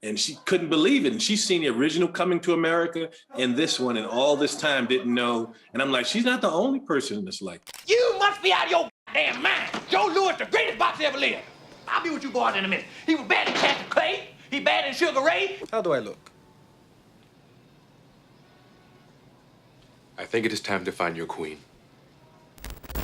And she couldn't believe it. And she's seen the original Coming to America and this one, and all this time didn't know. And I'm like, she's not the only person that's like, you must be out of your damn mind. Joe Louis, the greatest boxer ever lived. I'll be with you boys in a minute. He was bad in Cassius Clay. He bad in Sugar Ray. How do I look? I think it is time to find your queen.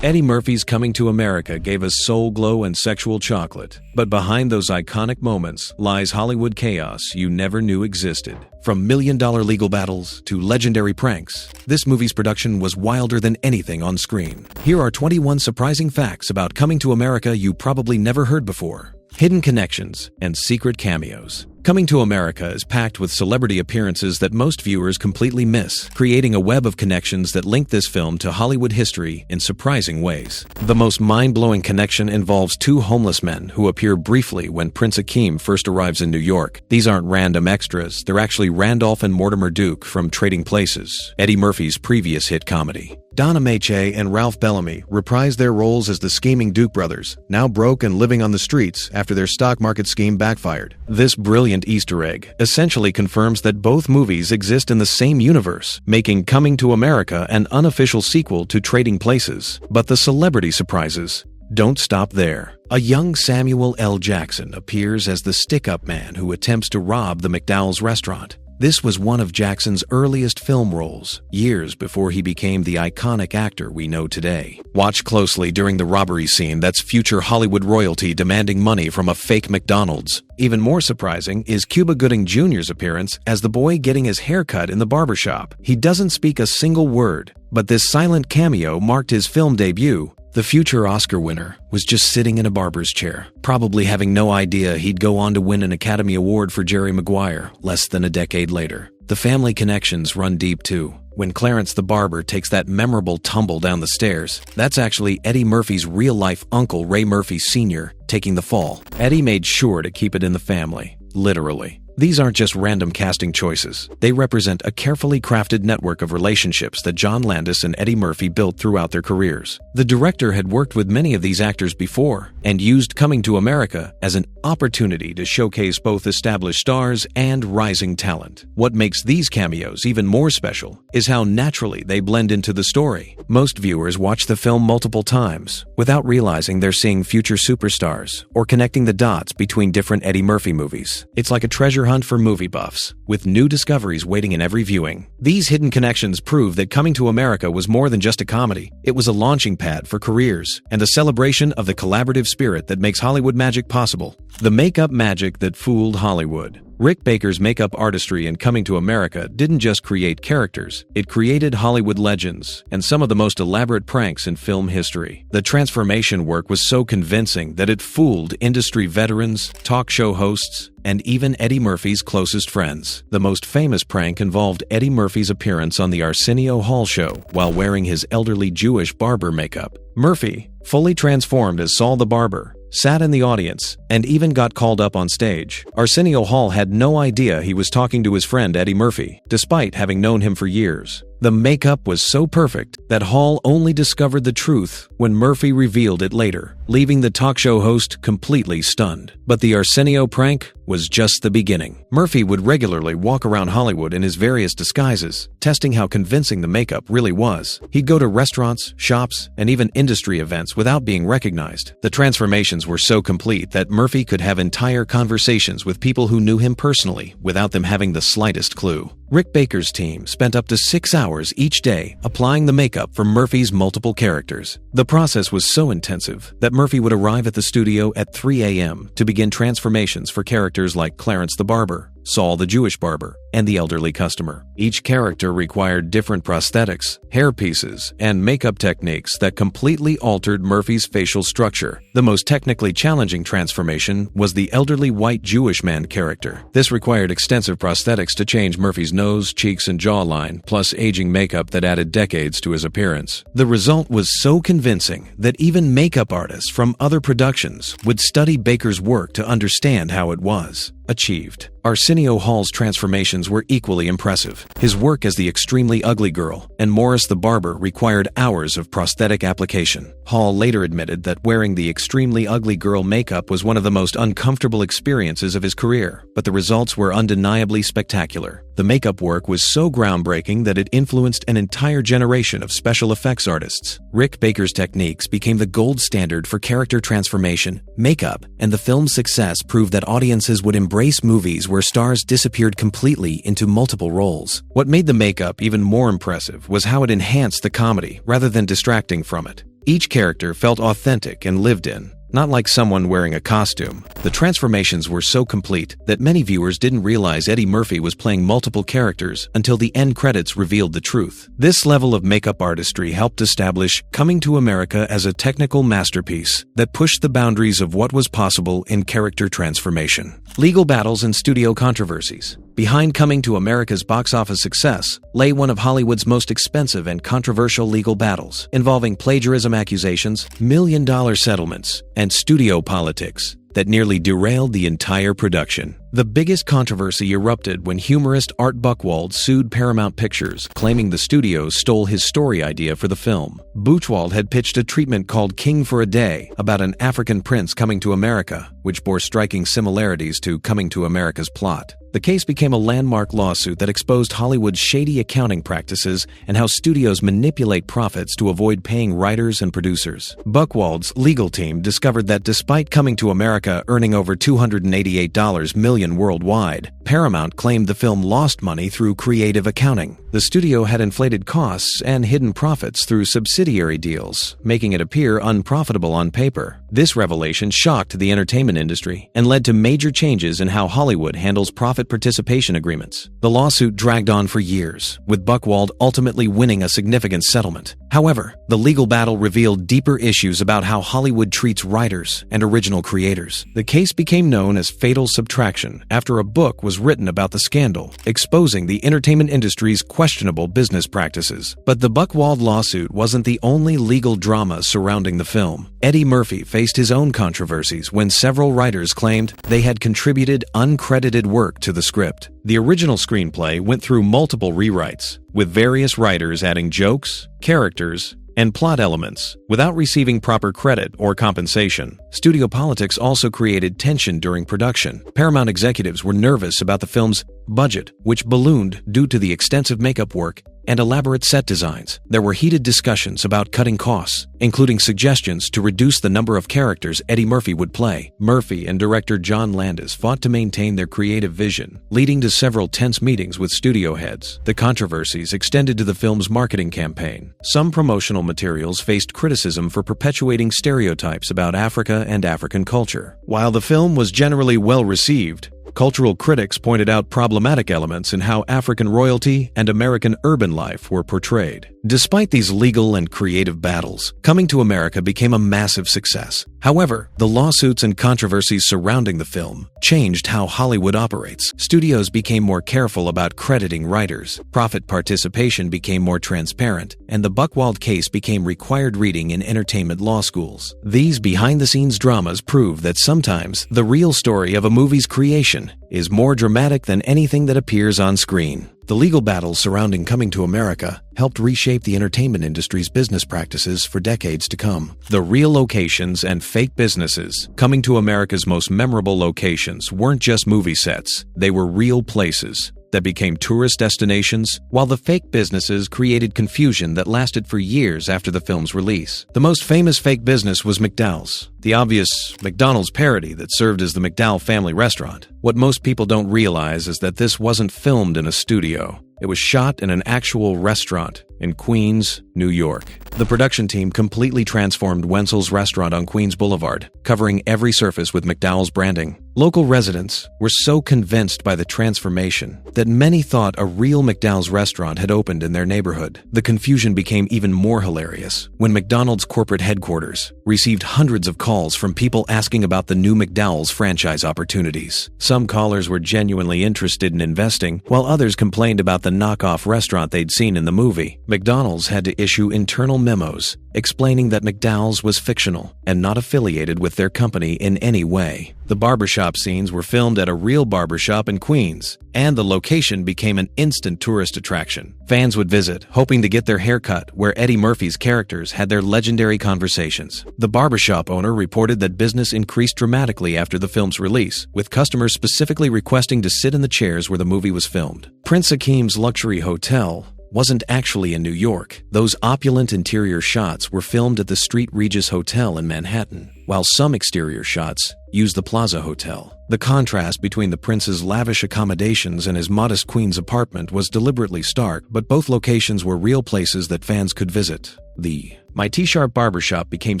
Eddie Murphy's Coming to America gave us soul glow and sexual chocolate. But behind those iconic moments lies Hollywood chaos you never knew existed. From million-dollar legal battles to legendary pranks, this movie's production was wilder than anything on screen. Here are 21 surprising facts about Coming to America you probably never heard before. Hidden connections and secret cameos. Coming to America is packed with celebrity appearances that most viewers completely miss, creating a web of connections that link this film to Hollywood history in surprising ways. The most mind-blowing connection involves two homeless men who appear briefly when Prince Akeem first arrives in New York. These aren't random extras, they're actually Randolph and Mortimer Duke from Trading Places, Eddie Murphy's previous hit comedy. Don Ameche and Ralph Bellamy reprised their roles as the scheming Duke brothers, now broke and living on the streets after their stock market scheme backfired. This brilliant Easter egg essentially confirms that both movies exist in the same universe, making Coming to America an unofficial sequel to Trading Places. But the celebrity surprises don't stop there. A young Samuel L. Jackson appears as the stick-up man who attempts to rob the McDowell's restaurant. This was one of Jackson's earliest film roles, years before he became the iconic actor we know today. Watch closely during the robbery scene that's future Hollywood royalty demanding money from a fake McDonald's. Even more surprising is Cuba Gooding Jr.'s appearance as the boy getting his hair cut in the barbershop. He doesn't speak a single word, but this silent cameo marked his film debut. The future Oscar winner was just sitting in a barber's chair, probably having no idea he'd go on to win an Academy Award for Jerry Maguire less than a decade later. The family connections run deep too. When Clarence the barber takes that memorable tumble down the stairs, that's actually Eddie Murphy's real-life uncle Ray Murphy Sr. taking the fall. Eddie made sure to keep it in the family, literally. These aren't just random casting choices. They represent a carefully crafted network of relationships that John Landis and Eddie Murphy built throughout their careers. The director had worked with many of these actors before and used Coming to America as an opportunity to showcase both established stars and rising talent. What makes these cameos even more special is how naturally they blend into the story. Most viewers watch the film multiple times without realizing they're seeing future superstars or connecting the dots between different Eddie Murphy movies. It's like a treasure hunt for movie buffs, with new discoveries waiting in every viewing. These hidden connections prove that Coming to America was more than just a comedy. It was a launching pad for careers and a celebration of the collaborative spirit that makes Hollywood magic possible. The makeup magic that fooled Hollywood. Rick Baker's makeup artistry in Coming to America didn't just create characters, it created Hollywood legends and some of the most elaborate pranks in film history. The transformation work was so convincing that it fooled industry veterans, talk show hosts, and even Eddie Murphy's closest friends. The most famous prank involved Eddie Murphy's appearance on the Arsenio Hall show while wearing his elderly Jewish barber makeup. Murphy, fully transformed as Saul the Barber, sat in the audience, and even got called up on stage. Arsenio Hall had no idea he was talking to his friend Eddie Murphy, despite having known him for years. The makeup was so perfect that Hall only discovered the truth when Murphy revealed it later, leaving the talk show host completely stunned. But the Arsenio prank was just the beginning. Murphy would regularly walk around Hollywood in his various disguises, testing how convincing the makeup really was. He'd go to restaurants, shops, and even industry events without being recognized. The transformations were so complete that Murphy could have entire conversations with people who knew him personally without them having the slightest clue. Rick Baker's team spent up to 6 hours each day applying the makeup for Murphy's multiple characters. The process was so intensive that Murphy would arrive at the studio at 3 a.m. to begin transformations for characters like Clarence the Barber, Saul the Jewish barber, and the elderly customer. Each character required different prosthetics, hair pieces, and makeup techniques that completely altered Murphy's facial structure. The most technically challenging transformation was the elderly white Jewish man character. This required extensive prosthetics to change Murphy's nose, cheeks, and jawline, plus aging makeup that added decades to his appearance. The result was so convincing that even makeup artists from other productions would study Baker's work to understand how it was achieved. Arsenio Hall's transformations transformations were equally impressive. His work as the extremely ugly girl and Morris the barber required hours of prosthetic application. Hall later admitted that wearing the extremely ugly girl makeup was one of the most uncomfortable experiences of his career, but the results were undeniably spectacular. The makeup work was so groundbreaking that it influenced an entire generation of special effects artists. Rick Baker's techniques became the gold standard for character transformation, makeup, and the film's success proved that audiences would embrace movies where stars disappeared completely into multiple roles. What made the makeup even more impressive was how it enhanced the comedy rather than distracting from it. Each character felt authentic and lived in, not like someone wearing a costume. The transformations were so complete that many viewers didn't realize Eddie Murphy was playing multiple characters until the end credits revealed the truth. This level of makeup artistry helped establish Coming to America as a technical masterpiece that pushed the boundaries of what was possible in character transformation. Legal battles and studio controversies. Behind Coming to America's box office success lay one of Hollywood's most expensive and controversial legal battles, involving plagiarism accusations, million-dollar settlements, and studio politics that nearly derailed the entire production. The biggest controversy erupted when humorist Art Buchwald sued Paramount Pictures, claiming the studio stole his story idea for the film. Buchwald had pitched a treatment called King for a Day about an African prince coming to America, which bore striking similarities to Coming to America's plot. The case became a landmark lawsuit that exposed Hollywood's shady accounting practices and how studios manipulate profits to avoid paying writers and producers. Buchwald's legal team discovered that despite Coming to America earning over $288 million worldwide, Paramount claimed the film lost money through creative accounting. The studio had inflated costs and hidden profits through subsidiary deals, making it appear unprofitable on paper. This revelation shocked the entertainment industry and led to major changes in how Hollywood handles profit participation agreements. The lawsuit dragged on for years, with Buchwald ultimately winning a significant settlement. However, the legal battle revealed deeper issues about how Hollywood treats writers and original creators. The case became known as Fatal Subtraction after a book was written about the scandal, exposing the entertainment industry's questionable business practices. But the Buchwald lawsuit wasn't the only legal drama surrounding the film. Eddie Murphy faced his own controversies when several writers claimed they had contributed uncredited work to the script. The original screenplay went through multiple rewrites, with various writers adding jokes, characters, and plot elements without receiving proper credit or compensation. Studio politics also created tension during production. Paramount executives were nervous about the film's budget, which ballooned due to the extensive makeup work and elaborate set designs. There were heated discussions about cutting costs, including suggestions to reduce the number of characters Eddie Murphy would play. Murphy and director John Landis fought to maintain their creative vision, leading to several tense meetings with studio heads. The controversies extended to the film's marketing campaign. Some promotional materials faced criticism for perpetuating stereotypes about Africa and African culture. While the film was generally well received, cultural critics pointed out problematic elements in how African royalty and American urban life were portrayed. Despite these legal and creative battles, Coming to America became a massive success. However, the lawsuits and controversies surrounding the film changed how Hollywood operates. Studios became more careful about crediting writers, profit participation became more transparent, and the Buchwald case became required reading in entertainment law schools. These behind-the-scenes dramas prove that sometimes the real story of a movie's creation is more dramatic than anything that appears on screen. The legal battles surrounding Coming to America helped reshape the entertainment industry's business practices for decades to come. The real locations and fake businesses. Coming to America's most memorable locations weren't just movie sets, they were real places that became tourist destinations, while the fake businesses created confusion that lasted for years after the film's release. The most famous fake business was McDowell's, the obvious McDonald's parody that served as the McDowell family restaurant. What most people don't realize is that this wasn't filmed in a studio. It was shot in an actual restaurant in Queens, New York. The production team completely transformed Wenzel's restaurant on Queens Boulevard, covering every surface with McDowell's branding. Local residents were so convinced by the transformation that many thought a real McDowell's restaurant had opened in their neighborhood. The confusion became even more hilarious when McDonald's corporate headquarters received hundreds of calls from people asking about the new McDowell's franchise opportunities. Some callers were genuinely interested in investing, while others complained about the knockoff restaurant they'd seen in the movie. McDonald's had to issue internal memos explaining that McDowell's was fictional and not affiliated with their company in any way. The barbershop scenes were filmed at a real barbershop in Queens, and the location became an instant tourist attraction. Fans would visit, hoping to get their hair cut where Eddie Murphy's characters had their legendary conversations. The barbershop owner reported that business increased dramatically after the film's release, with customers specifically requesting to sit in the chairs where the movie was filmed. Prince Akeem's luxury hotel wasn't actually in New York. Those opulent interior shots were filmed at the Street Regis Hotel in Manhattan, while some exterior shots used the Plaza Hotel. The contrast between the prince's lavish accommodations and his modest Queens apartment was deliberately stark, but both locations were real places that fans could visit. The My T-Sharp barbershop became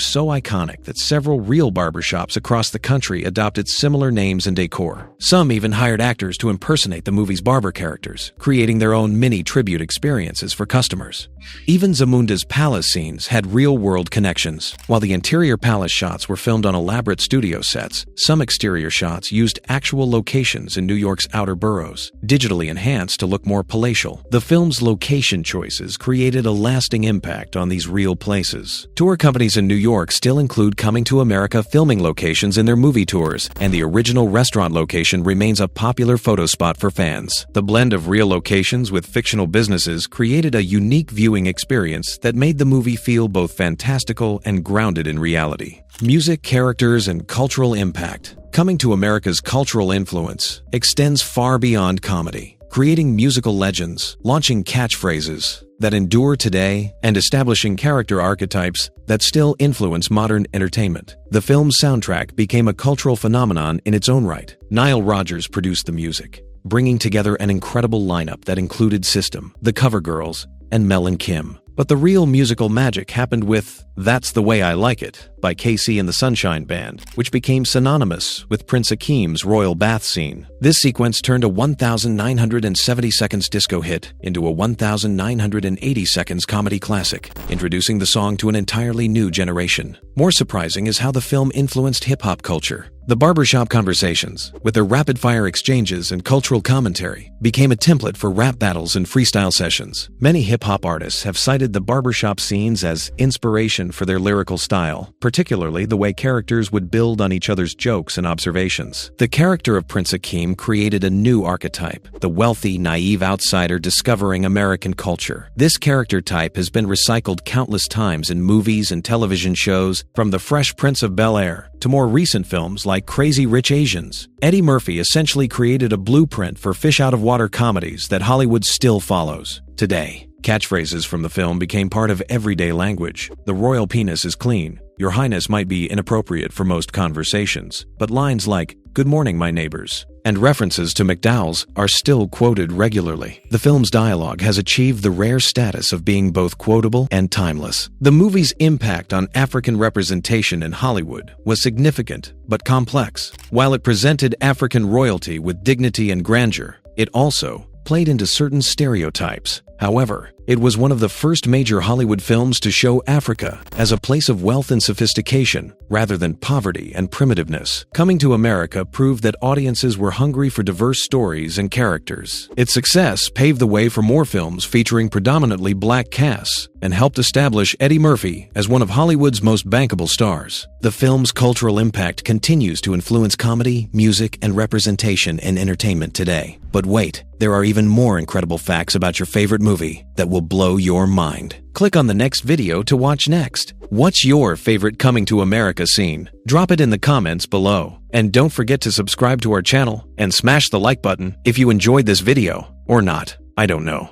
so iconic that several real barbershops across the country adopted similar names and decor. Some even hired actors to impersonate the movie's barber characters, creating their own mini tribute experiences for customers. Even Zamunda's palace scenes had real-world connections. While the interior palace shots were filmed on elaborate studio sets, some exterior shots used actual locations in New York's outer boroughs, digitally enhanced to look more palatial. The film's location choices created a lasting impact on these real places. Tour companies in New York still include Coming to America filming locations in their movie tours, and the original restaurant location remains a popular photo spot for fans. The blend of real locations with fictional businesses created a unique viewing experience that made the movie feel both fantastical and grounded in reality. Music, characters, and cultural impact. Coming to America's cultural influence extends far beyond comedy, creating musical legends, launching catchphrases that endure today, and establishing character archetypes that still influence modern entertainment. The film's soundtrack became a cultural phenomenon in its own right. Nile Rodgers produced the music, bringing together an incredible lineup that included System, the Covergirls, and Mel and Kim. But the real musical magic happened with That's the Way I Like It by KC and the Sunshine Band, which became synonymous with Prince Akeem's royal bath scene. This sequence turned a 1,970 seconds disco hit into a 1,980 seconds comedy classic, introducing the song to an entirely new generation. More surprising is how the film influenced hip-hop culture. The barbershop conversations, with their rapid-fire exchanges and cultural commentary, became a template for rap battles and freestyle sessions. Many hip-hop artists have cited the barbershop scenes as inspiration for their lyrical style, particularly the way characters would build on each other's jokes and observations. The character of Prince Akeem created a new archetype, the wealthy, naive outsider discovering American culture. This character type has been recycled countless times in movies and television shows, from The Fresh Prince of Bel-Air to more recent films like Crazy Rich Asians. Eddie Murphy essentially created a blueprint for fish-out-of-water comedies that Hollywood still follows today. Catchphrases from the film became part of everyday language. The royal penis is clean. Your Highness might be inappropriate for most conversations, but lines like, "Good morning, my neighbors," and references to McDowell's are still quoted regularly. The film's dialogue has achieved the rare status of being both quotable and timeless. The movie's impact on African representation in Hollywood was significant but complex. While it presented African royalty with dignity and grandeur, it also played into certain stereotypes. However, it was one of the first major Hollywood films to show Africa as a place of wealth and sophistication, rather than poverty and primitiveness. Coming to America proved that audiences were hungry for diverse stories and characters. Its success paved the way for more films featuring predominantly black casts, and helped establish Eddie Murphy as one of Hollywood's most bankable stars. The film's cultural impact continues to influence comedy, music, and representation in entertainment today. But wait, there are even more incredible facts about your favorite movie that will blow your mind. Click on the next video to watch next. What's your favorite Coming to America scene? Drop it in the comments below. And don't forget to subscribe to our channel and smash the like button if you enjoyed this video, or not. I don't know.